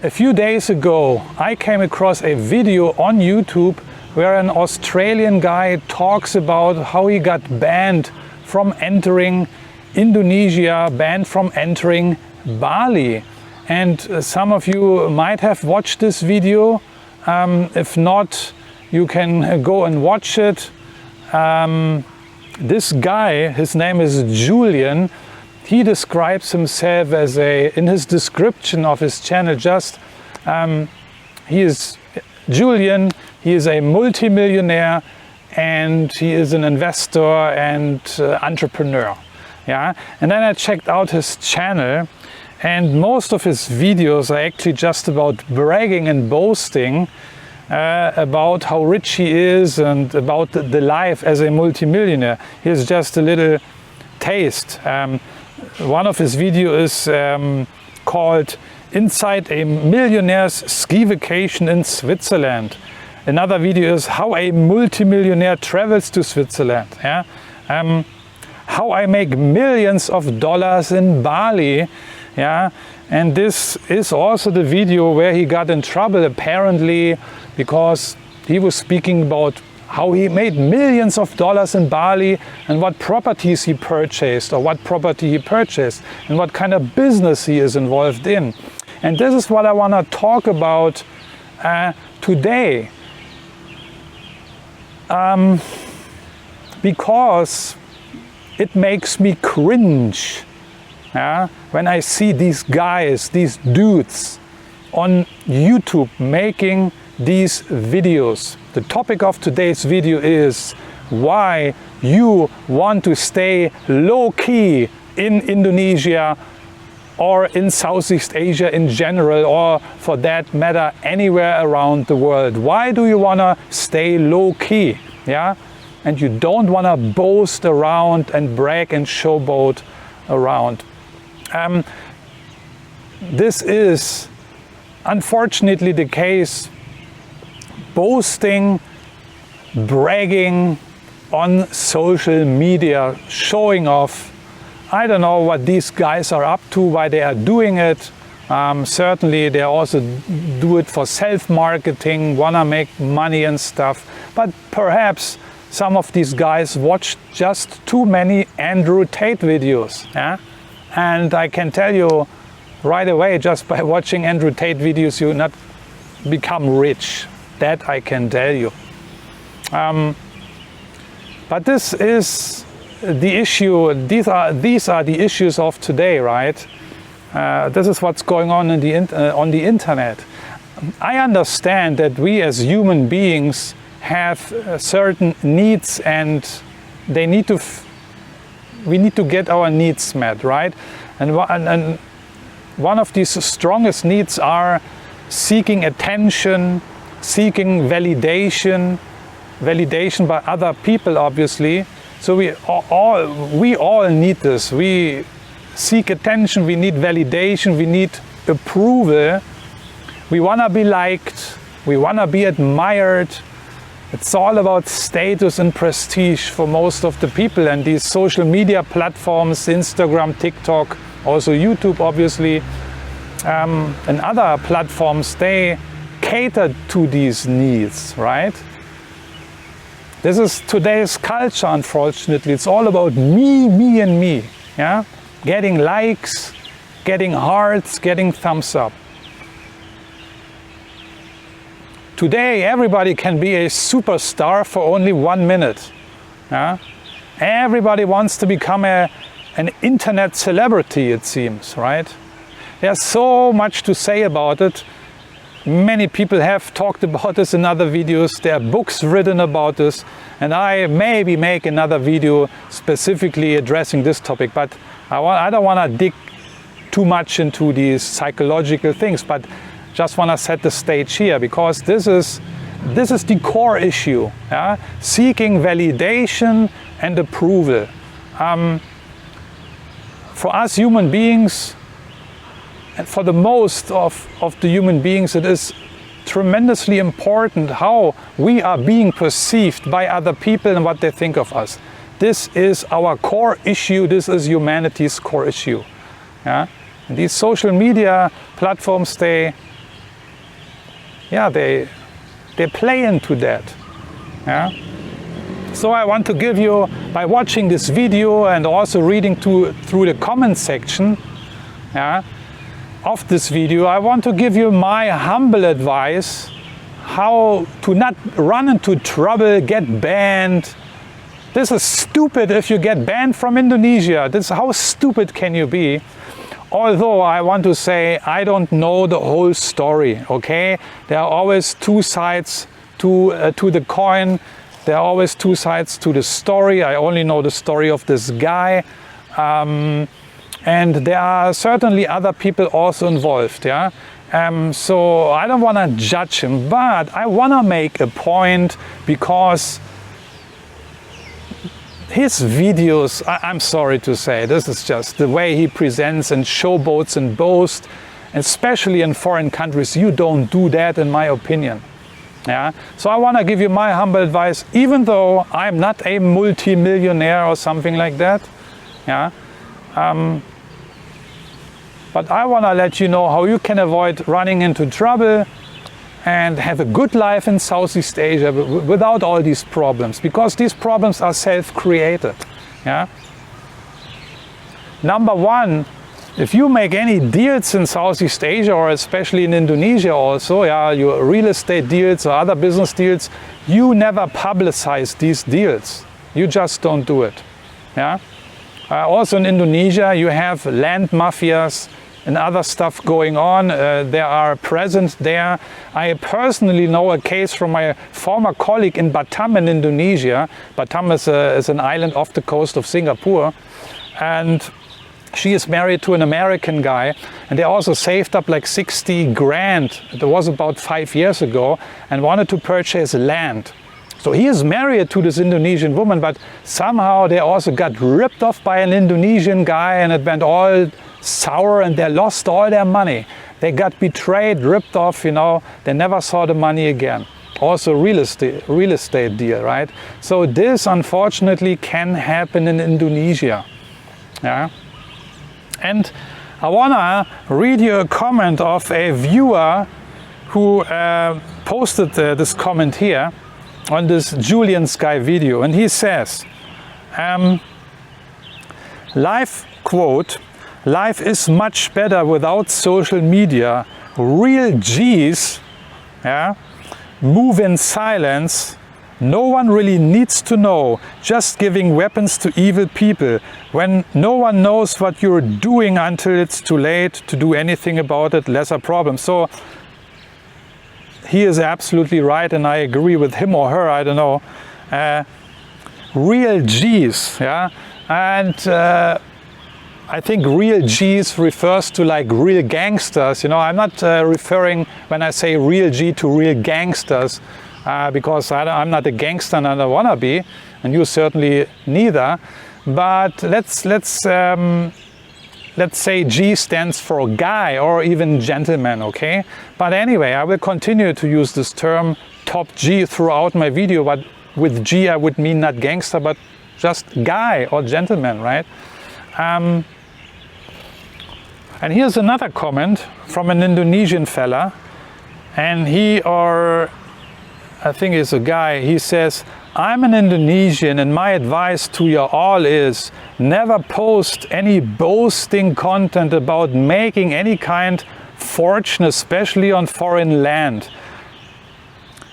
A few days ago, I came across a video on YouTube where an Australian guy talks about how he got banned from entering Indonesia, banned from entering Bali. And some of you might have watched this video. If not, you can go and watch it. This guy, his name is Julian. He describes himself as in his description of his channel, he is Julian, he is a multimillionaire and he is an investor and entrepreneur. Yeah, and then I checked out his channel, and most of his videos are actually just about bragging and boasting about how rich he is and about the life as a multimillionaire. Here's just a little taste. One of his videos is called Inside a Millionaire's Ski Vacation in Switzerland. Another video is how a multimillionaire travels to Switzerland. Yeah? How I make millions of dollars in Bali. Yeah? And this is also the video where he got in trouble apparently because he was speaking about how he made millions of dollars in Bali and what properties he purchased or what property he purchased and what kind of business he is involved in. And this is what I want to talk about today. Because it makes me cringe when I see these guys, these dudes on YouTube making these videos. The topic of today's video is why you want to stay low-key in Indonesia or in Southeast Asia in general, or for that matter anywhere around the world. Why do you want to stay low-key? Yeah? And you don't want to boast around and brag and showboat around. This is unfortunately the case. Boasting, bragging on social media, showing off. I don't know what these guys are up to, why they are doing it. Certainly they also do it for self-marketing, wanna make money and stuff. But perhaps some of these guys watched just too many Andrew Tate videos. Yeah? And I can tell you right away, just by watching Andrew Tate videos, you not become rich. That I can tell you. But this is the issue. These are the issues of today, right? This is what's going on on the internet. I understand that we as human beings have certain needs, and we need to get our needs met, right? And one of these strongest needs are seeking attention, seeking validation by other people, obviously. So we all need this. We seek attention, we need validation, we need approval. We want to be liked, we want to be admired. It's all about status and prestige for most of the people, and these social media platforms, Instagram, TikTok, also YouTube obviously, and other platforms, they cater to these needs, right? This is today's culture, unfortunately. It's all about me, me and me. Yeah? Getting likes, getting hearts, getting thumbs up. Today everybody can be a superstar for only 1 minute. Yeah? Everybody wants to become an internet celebrity, it seems, right? There's so much to say about it. Many people have talked about this in other videos. There are books written about this, and I maybe make another video specifically addressing this topic, but I don't want to dig too much into these psychological things, but just want to set the stage here, because this is the core issue. Yeah? Seeking validation and approval. For us human beings, and for the most of the human beings, it is tremendously important how we are being perceived by other people and what they think of us. This is our core issue. This is humanity's core issue. Yeah? And these social media platforms, they yeah, they play into that. Yeah. So I want to give you, by watching this video and also reading through the comment section, yeah, of this video, I want to give you my humble advice how to not run into trouble, get banned. This is stupid if you get banned from Indonesia. How stupid can you be? Although I want to say I don't know the whole story, okay? There are always two sides to the coin. There are always two sides to the story. I only know the story of this guy. And there are certainly other people also involved, yeah? So I don't want to judge him, but I want to make a point because his videos, I'm sorry to say, this is just the way he presents and showboats and boast, especially in foreign countries. You don't do that, in my opinion. Yeah, so I want to give you my humble advice, even though I'm not a multi-millionaire or something like that. Yeah, but I want to let you know how you can avoid running into trouble and have a good life in Southeast Asia without all these problems, because these problems are self-created. Yeah. Number one, if you make any deals in Southeast Asia, or especially in Indonesia also, yeah, your real estate deals or other business deals, you never publicize these deals. You just don't do it. Yeah. Also in Indonesia, you have land mafias and other stuff going on. They are present there. I personally know a case from my former colleague in Batam in Indonesia. Batam is an island off the coast of Singapore. And she is married to an American guy, and they also saved up like 60 grand. It was about 5 years ago, and wanted to purchase land. So he is married to this Indonesian woman, but somehow they also got ripped off by an Indonesian guy, and it went all sour, and they lost all their money. They got betrayed, ripped off, you know, they never saw the money again. Also real estate deal, right? So this unfortunately can happen in Indonesia. Yeah. And I wanna read you a comment of a viewer who posted this comment here on this Julian Sky video, and he says, life is much better without social media. Real G's, yeah, move in silence. No one really needs to know, just giving weapons to evil people when no one knows what you're doing until it's too late to do anything about it, lesser problem. So he is absolutely right, and I agree with him or her, I don't know. Real G's, yeah, and I think real G's refers to like real gangsters. You know, I'm not referring when I say real G to real gangsters. Because I'm not a gangster and I don't wanna be, and you certainly neither. But let's say G stands for guy or even gentleman, okay? But anyway, I will continue to use this term top G throughout my video. But with G, I would mean not gangster, but just guy or gentleman, right? And here's another comment from an Indonesian fella, and I think it's a guy. He says, I'm an Indonesian, and my advice to you all is never post any boasting content about making any kind fortune, especially on foreign land.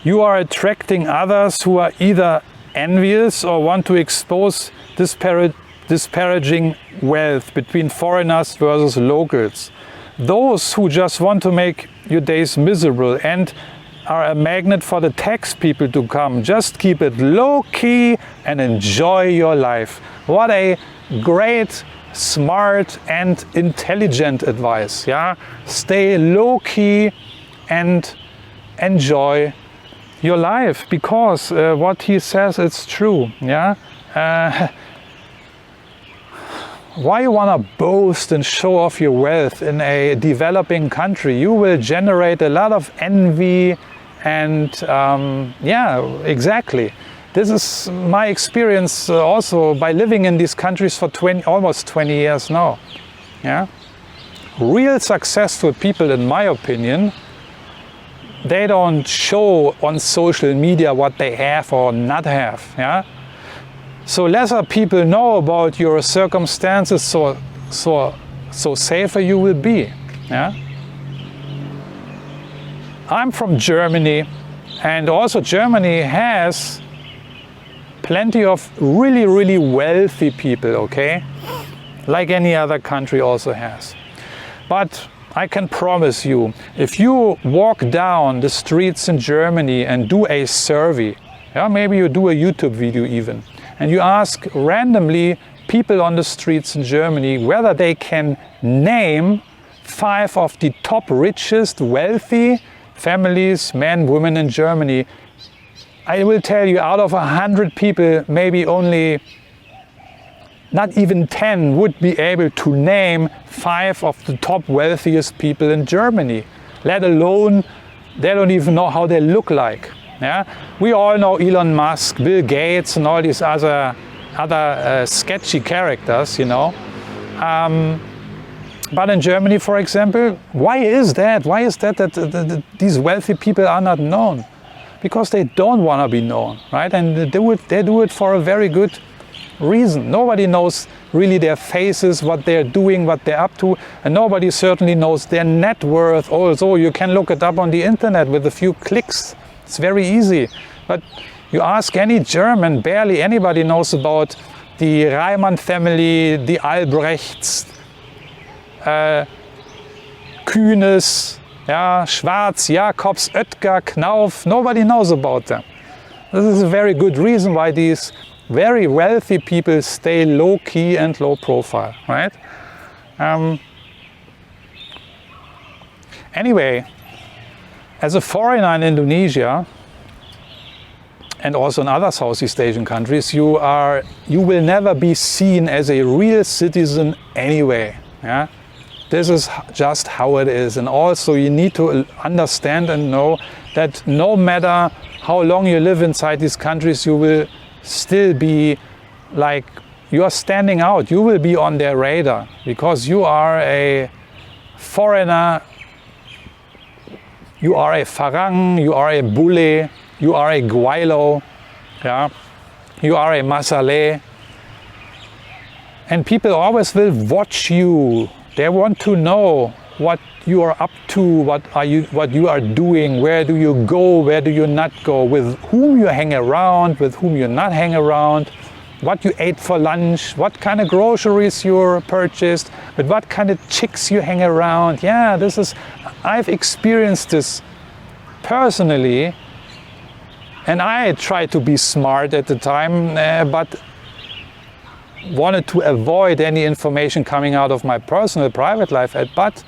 You are attracting others who are either envious or want to expose disparaging wealth between foreigners versus locals. Those who just want to make your days miserable and are a magnet for the tax people to come. Just keep it low-key and enjoy your life. What a great, smart and intelligent advice. Yeah, stay low-key and enjoy your life, because what he says, it's true. Yeah. Why you want to boast and show off your wealth in a developing country? You will generate a lot of envy. And yeah, exactly. This is my experience also by living in these countries for almost 20 years now. Yeah, real successful people, in my opinion, they don't show on social media what they have or not have. Yeah. So lesser people know about your circumstances, so safer you will be. Yeah. I'm from Germany, and also Germany has plenty of really, really wealthy people, okay? Like any other country also has. But I can promise you, if you walk down the streets in Germany and do a survey, yeah, maybe you do a YouTube video even, and you ask randomly people on the streets in Germany whether they can name 5 of the top richest, wealthy families, men, women in Germany, I will tell you, out of 100 people, maybe only not even 10 would be able to name 5 of the top wealthiest people in Germany, let alone they don't even know how they look like. Yeah? We all know Elon Musk, Bill Gates, and all these other sketchy characters, you know. But in Germany, for example, why is that? Why is that these wealthy people are not known? Because they don't want to be known, right? And they do it for a very good reason. Nobody knows really their faces, what they're doing, what they're up to, and nobody certainly knows their net worth. Also, you can look it up on the internet with a few clicks. It's very easy. But you ask any German, barely anybody knows about the Reimann family, the Albrechts, Kühnes, yeah, Schwarz, Jacobs, Oetker, Knauf. Nobody knows about them. This is a very good reason why these very wealthy people stay low-key and low-profile, right? Anyway, as a foreigner in Indonesia and also in other Southeast Asian countries, you will never be seen as a real citizen anyway. Yeah? This is just how it is. And also you need to understand and know that no matter how long you live inside these countries, you will still be like, you are standing out. You will be on their radar because you are a foreigner, you are a Farang, you are a Bule, you are a Guaylo, yeah? You are a Masale. And people always will watch you. They want to know what you are up to, what you are doing, where do you go, where do you not go, with whom you hang around, with whom you not hang around, what you ate for lunch, what kind of groceries you purchased, with what kind of chicks you hang around. Yeah, I've experienced this personally, and I tried to be smart at the time, but wanted to avoid any information coming out of my personal private life, but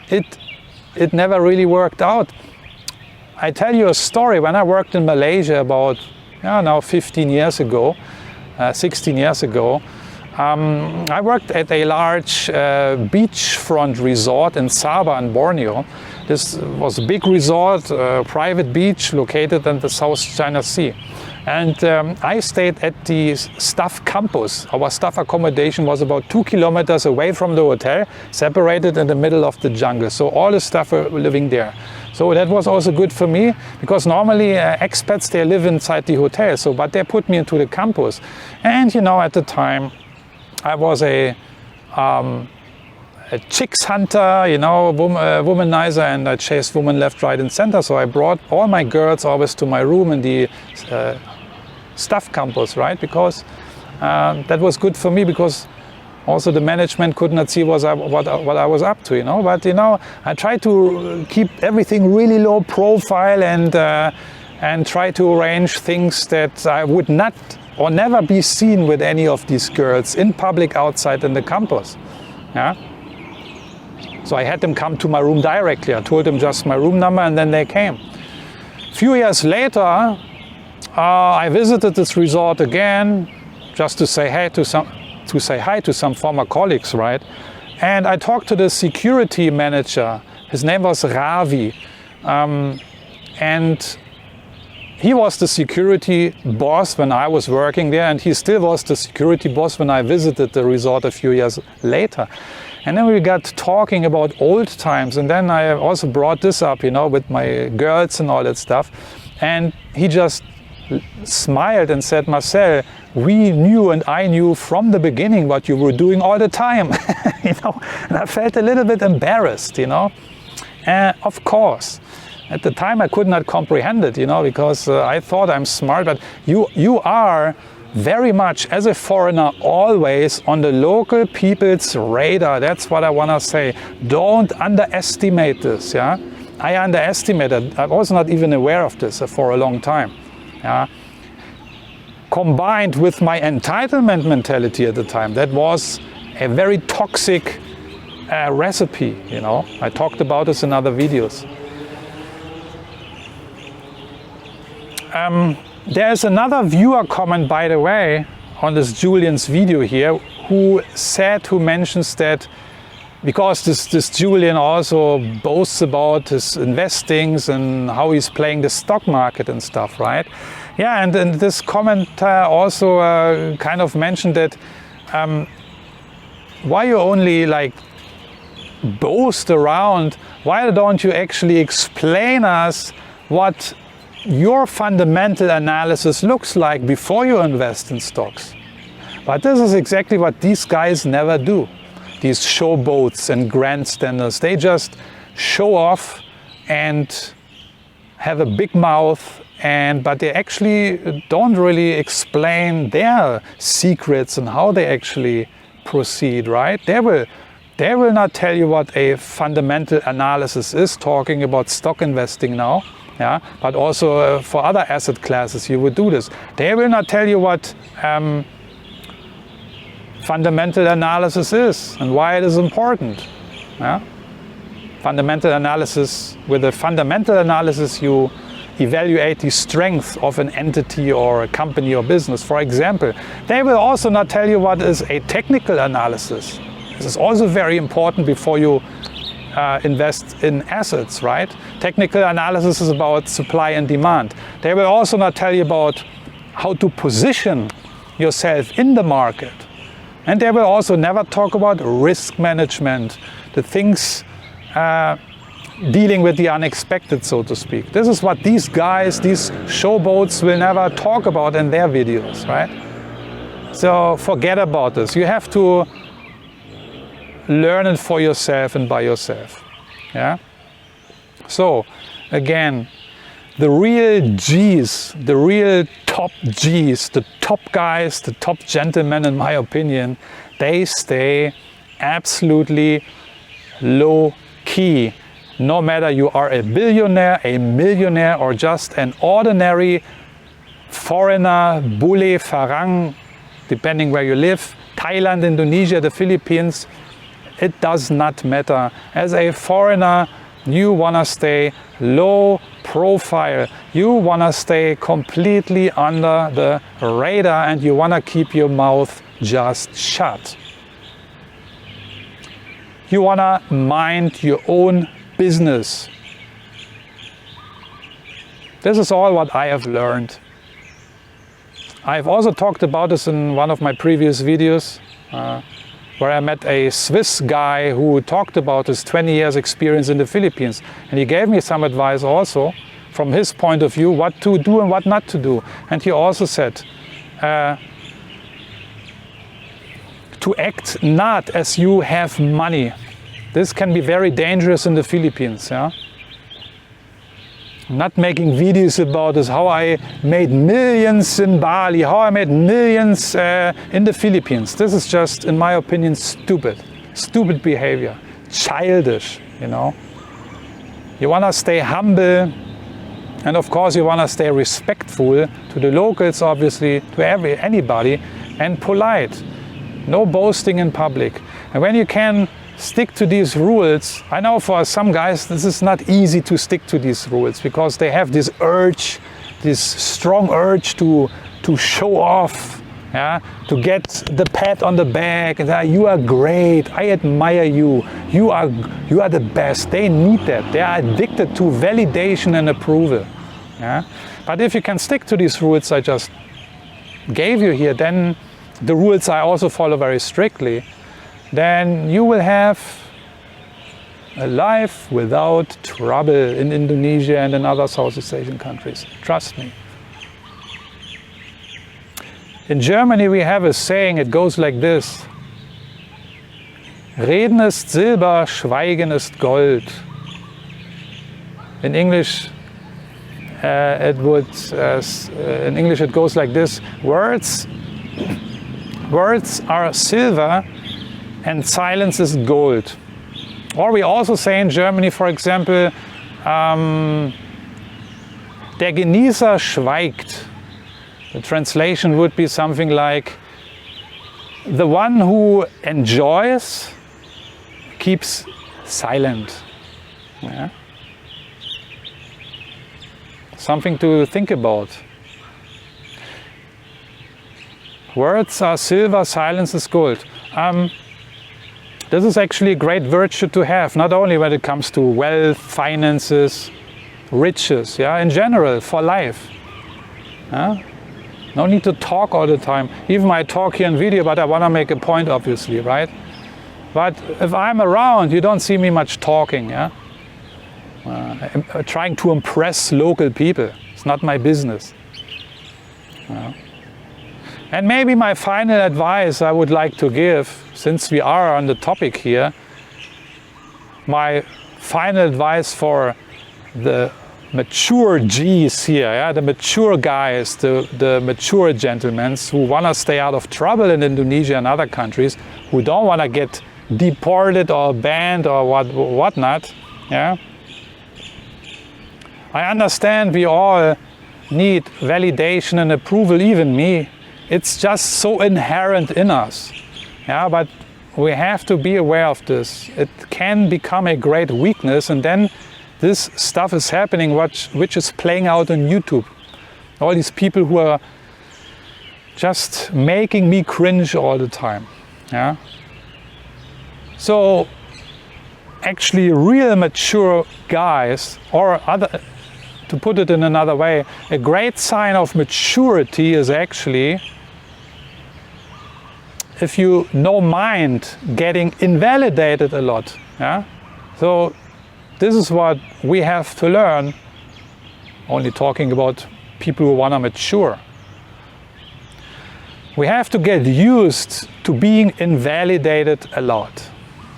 it never really worked out. I tell you a story. When I worked in Malaysia about now 15 years ago, 16 years ago, I worked at a large beachfront resort in Sabah in Borneo. This was a big resort, private beach located in the South China Sea. And I stayed at the staff campus. Our staff accommodation was about 2 kilometers away from the hotel, separated in the middle of the jungle. So all the staff were living there. So that was also good for me, because normally expats, they live inside the hotel. But they put me into the campus. And at the time, I was a chicks hunter, womanizer, and I chased women left, right, and center. So I brought all my girls always to my room in the staff campus, right? Because that was good for me, because also the management could not see what I was up to, But I tried to keep everything really low profile and try to arrange things that I would not or never be seen with any of these girls in public outside in the campus. Yeah. So I had them come to my room directly. I told them just my room number, and then they came. A few years later, I visited this resort again, just to say hi to some former colleagues, right? And I talked to the security manager. His name was Ravi, and he was the security boss when I was working there, and he still was the security boss when I visited the resort a few years later. And then we got talking about old times, and then I also brought this up, you know, with my girls and all that stuff. And he just smiled and said, Marcel, we knew and I knew from the beginning what you were doing all the time. You know, and I felt a little bit embarrassed, you know. Of course, at the time I could not comprehend it, you know, because I thought I'm smart, but you are very much, as a foreigner, always on the local people's radar. That's what I want to say. Don't underestimate this, yeah. I underestimated. I was not even aware of this for a long time. Yeah. Combined with my entitlement mentality at the time, that was a very toxic recipe, you know. I talked about this in other videos. There's another viewer comment, by the way, on this Julian's video here, who mentions that because this Julian also boasts about his investings and how he's playing the stock market and stuff, right? Yeah, and this comment also kind of mentioned that why you only like boast around, why don't you actually explain us what your fundamental analysis looks like before you invest in stocks? But this is exactly what these guys never do. These showboats and grandstanders, they just show off and have a big mouth, but they actually don't really explain their secrets and how they actually proceed, right? They will not tell you what a fundamental analysis is, talking about stock investing now, yeah, but also for other asset classes you would do this. They will not tell you what fundamental analysis is and why it is important. Yeah? Fundamental analysis, with a fundamental analysis you evaluate the strength of an entity or a company or business, for example. They will also not tell you what is a technical analysis. This is also very important before you invest in assets, right? Technical analysis is about supply and demand. They will also not tell you about how to position yourself in the market. And they will also never talk about risk management, the things dealing with the unexpected, so to speak. This is what these guys, these showboats, will never talk about in their videos, right? So forget about this. You have to learn it for yourself and by yourself. Yeah. So again, the real G's, the real top G's, the top guys, the top gentlemen, in my opinion, they stay absolutely low key. No matter you are a billionaire, a millionaire, or just an ordinary foreigner, bule, farang, depending where you live, Thailand, Indonesia, the Philippines, it does not matter. As a foreigner, you want to stay low profile. You want to stay completely under the radar, and you want to keep your mouth just shut. You want to mind your own business. This is all what I have learned. I've also talked about this in one of my previous videos, where I met a Swiss guy who talked about his 20 years experience in the Philippines. And he gave me some advice also from his point of view, what to do and what not to do. And he also said, to act not as you have money. This can be very dangerous in the Philippines. Yeah? I'm not making videos about this, how I made millions in Bali, how I made millions in the Philippines. This is just, in my opinion, stupid behavior, childish, you know. You want to stay humble, and of course you want to stay respectful to the locals, obviously, to anybody, and polite. No boasting in public. And when you can stick to these rules, I know for some guys this is not easy to stick to these rules, because they have this urge, this strong urge to show off, yeah, to get the pat on the back, and you are great, I admire you, you are the best. They need that. They are addicted to validation and approval. Yeah? But if you can stick to these rules I just gave you here, then the rules I also follow very strictly, then you will have a life without trouble in Indonesia and in other Southeast Asian countries. Trust me. In Germany we have a saying, it goes like this. Reden ist Silber, Schweigen ist Gold. In English, it goes like this: words are silver, and silence is gold. Or we also say in Germany, for example, der Genießer schweigt. The translation would be something like, the one who enjoys keeps silent. Yeah? Something to think about. Words are silver, silence is gold. This is actually a great virtue to have, not only when it comes to wealth, finances, riches, yeah, in general, for life. Yeah? No need to talk all the time. Even I talk here in video, but I want to make a point, obviously, right? But if I'm around, you don't see me much talking, yeah? Trying to impress local people. It's not my business. And maybe my final advice I would like to give, since we are on the topic here, my final advice for the mature G's here, yeah? The mature guys, the mature gentlemen who want to stay out of trouble in Indonesia and other countries, who don't want to get deported or banned or whatnot, yeah? I understand we all need validation and approval, even me. It's just so inherent in us. Yeah, but we have to be aware of this. It can become a great weakness, and then this stuff is happening which is playing out on YouTube. All these people who are just making me cringe all the time. Yeah. So actually real mature guys, or other, to put it in another way, a great sign of maturity is actually if you don't mind getting invalidated a lot. Yeah? So this is what we have to learn, only talking about people who want to mature. We have to get used to being invalidated a lot.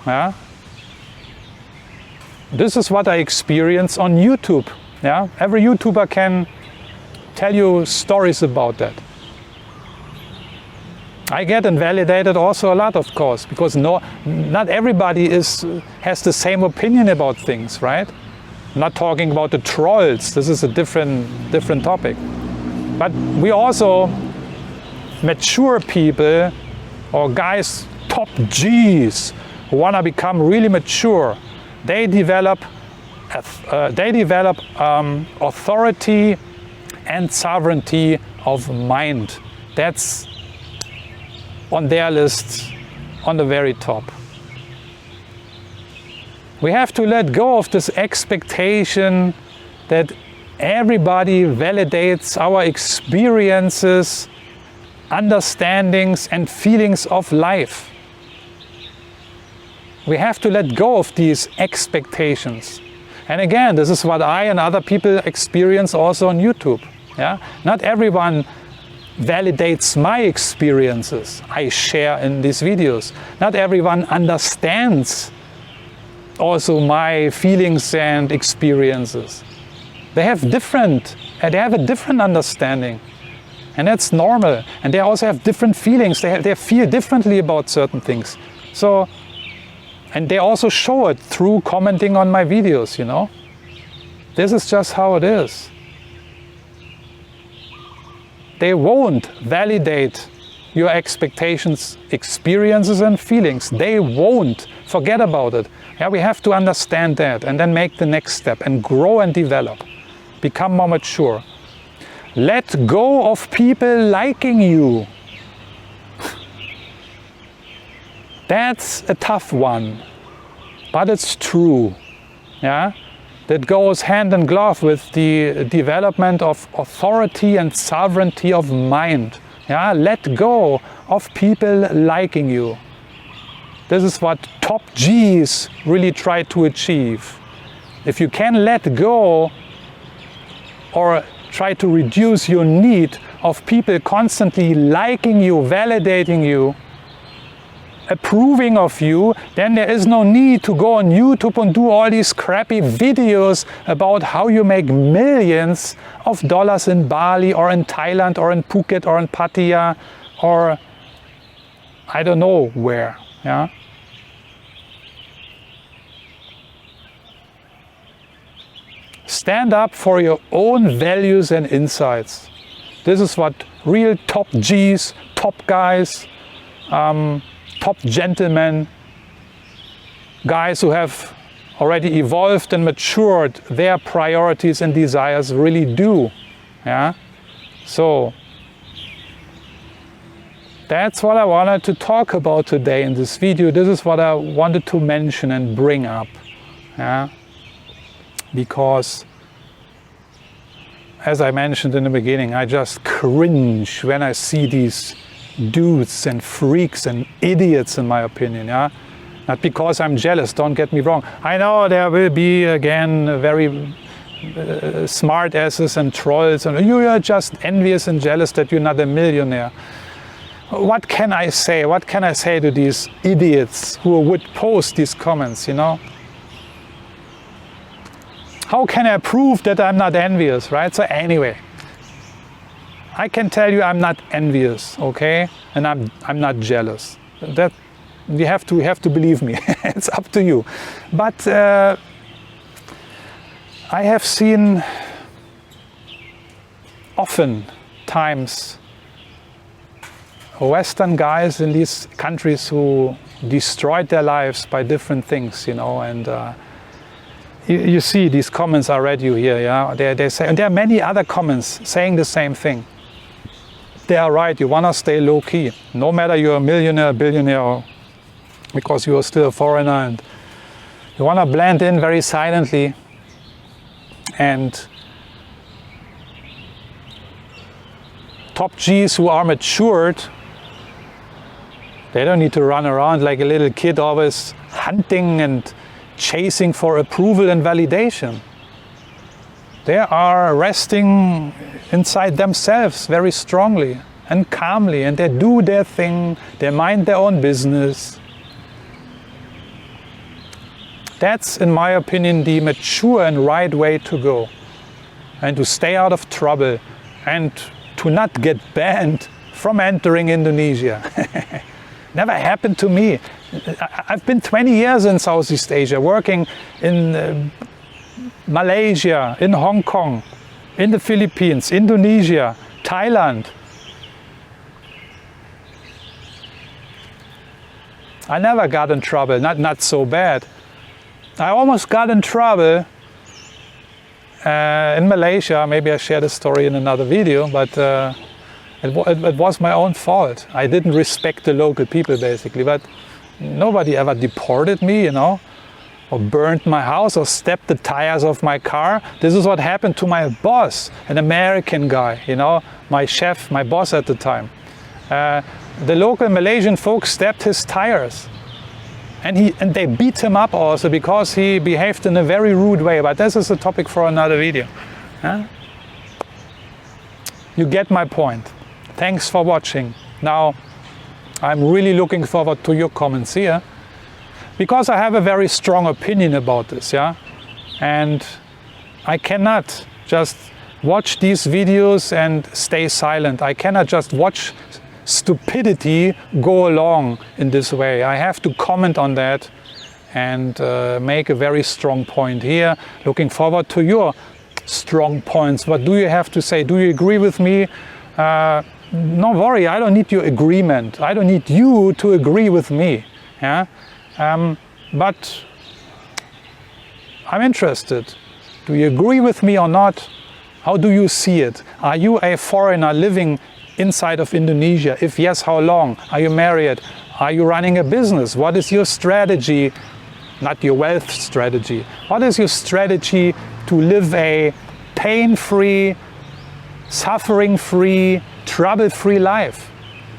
Yeah? This is what I experience on YouTube. Yeah? Every YouTuber can tell you stories about that. I get invalidated also a lot, of course, because not everybody has the same opinion about things, right? I'm not talking about the trolls. This is a different topic. But we also, mature people, or guys, top G's, who want to become really mature, they develop authority and sovereignty of mind. That's on their list, on the very top. We have to let go of this expectation that everybody validates our experiences, understandings, and feelings of life. We have to let go of these expectations. And again, this is what I and other people experience also on YouTube. Yeah? Not everyone validates my experiences I share in these videos. Not everyone understands also my feelings and experiences. They have a different understanding, and that's normal. And they also have different feelings. They feel differently about certain things. So, and they also show it through commenting on my videos, you know. This is just how it is. They won't validate your expectations, experiences, and feelings. They won't. Forget about it. Yeah, we have to understand that and then make the next step and grow and develop. Become more mature. Let go of people liking you. That's a tough one, but it's true. Yeah? That goes hand in glove with the development of authority and sovereignty of mind. Yeah? Let go of people liking you. This is what top Gs really try to achieve. If you can let go or try to reduce your need of people constantly liking you, validating you, approving of you, then there is no need to go on YouTube and do all these crappy videos about how you make millions of dollars in Bali or in Thailand or in Phuket or in Pattaya or I don't know where. Yeah? Stand up for your own values and insights. This is what real top Gs, top guys, top gentlemen, guys who have already evolved and matured their priorities and desires really do. Yeah? So that's what I wanted to talk about today in this video. This is what I wanted to mention and bring up. Yeah? Because, as I mentioned in the beginning, I just cringe when I see these dudes and freaks and idiots, in my opinion. Yeah? Not because I'm jealous, don't get me wrong. I know there will be, again, very smart asses and trolls, and you are just envious and jealous that you're not a millionaire. What can I say? What can I say to these idiots who would post these comments, you know? How can I prove that I'm not envious, right? So anyway, I can tell you I'm not envious, okay? And I'm not jealous. That you have to believe me. It's up to you. But I have seen often times Western guys in these countries who destroyed their lives by different things, you know, and you see these comments I read you here, yeah. They say, and there are many other comments saying the same thing. They are right. You wanna stay low key, no matter you're a millionaire, billionaire, or because you are still a foreigner, and you wanna blend in very silently. And top Gs who are matured, they don't need to run around like a little kid, always hunting and chasing for approval and validation. They are resting inside themselves very strongly and calmly, and they do their thing, they mind their own business. That's, in my opinion, the mature and right way to go. And to stay out of trouble and to not get banned from entering Indonesia. Never happened to me. I've been 20 years in Southeast Asia, working in Malaysia, in Hong Kong, in the Philippines, Indonesia, Thailand. I never got in trouble, not so bad. I almost got in trouble in Malaysia. Maybe I share the story in another video, but it was my own fault. I didn't respect the local people, basically, but nobody ever deported me, you know, or burned my house or stepped the tires of my car. This is what happened to my boss, an American guy, you know, my chef, my boss at the time. The local Malaysian folks stepped his tires. And they beat him up also because he behaved in a very rude way. But this is a topic for another video. Huh? You get my point. Thanks for watching. Now, I'm really looking forward to your comments here, because I have a very strong opinion about this, yeah? And I cannot just watch these videos and stay silent. I cannot just watch stupidity go along in this way. I have to comment on that and make a very strong point here. Looking forward to your strong points. What do you have to say? Do you agree with me? No worry, I don't need your agreement. I don't need you to agree with me. Yeah? But I'm interested. Do you agree with me or not? How do you see it? Are you a foreigner living inside of Indonesia? If yes, how long? Are you married? Are you running a business? What is your strategy? Not your wealth strategy. What is your strategy to live a pain-free, suffering-free, trouble-free life?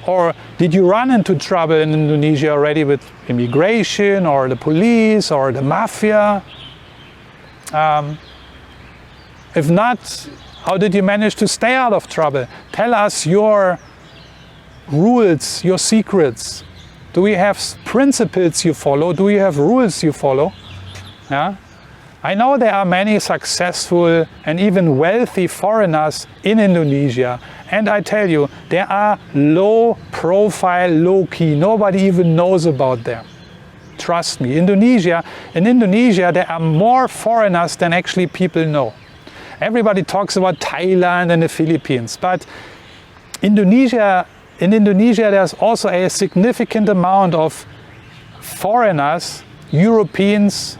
Or did you run into trouble in Indonesia already with immigration or the police or the mafia? If not, how did you manage to stay out of trouble? Tell us your rules, your secrets. Do we have principles you follow? Do you have rules you follow? Yeah? I know there are many successful and even wealthy foreigners in Indonesia. And I tell you, they are low profile, low key. Nobody even knows about them. Trust me. In Indonesia, there are more foreigners than actually people know. Everybody talks about Thailand and the Philippines, but in Indonesia there's also a significant amount of foreigners, Europeans,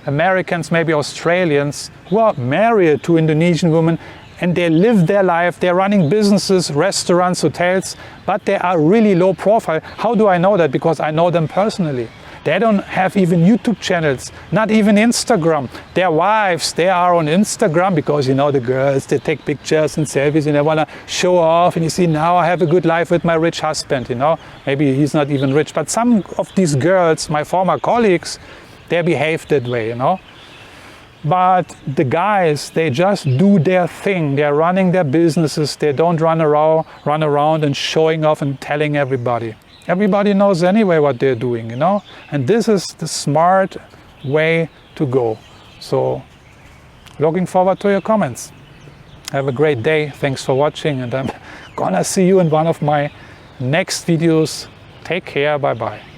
Americans, maybe Australians, who are married to Indonesian women and they live their life, they're running businesses, restaurants, hotels, but they are really low profile. How do I know that? Because I know them personally. They don't have even YouTube channels, not even Instagram. Their wives, they are on Instagram because, you know, the girls, they take pictures and selfies and they want to show off. And you see, now I have a good life with my rich husband, you know. Maybe he's not even rich, but some of these girls, my former colleagues, they behave that way, you know. But the guys, they just do their thing. They're running their businesses. They don't run around and showing off and telling everybody. Everybody knows anyway what they're doing, you know. And this is the smart way to go. So, looking forward to your comments. Have a great day. Thanks for watching. And I'm gonna see you in one of my next videos. Take care. Bye-bye.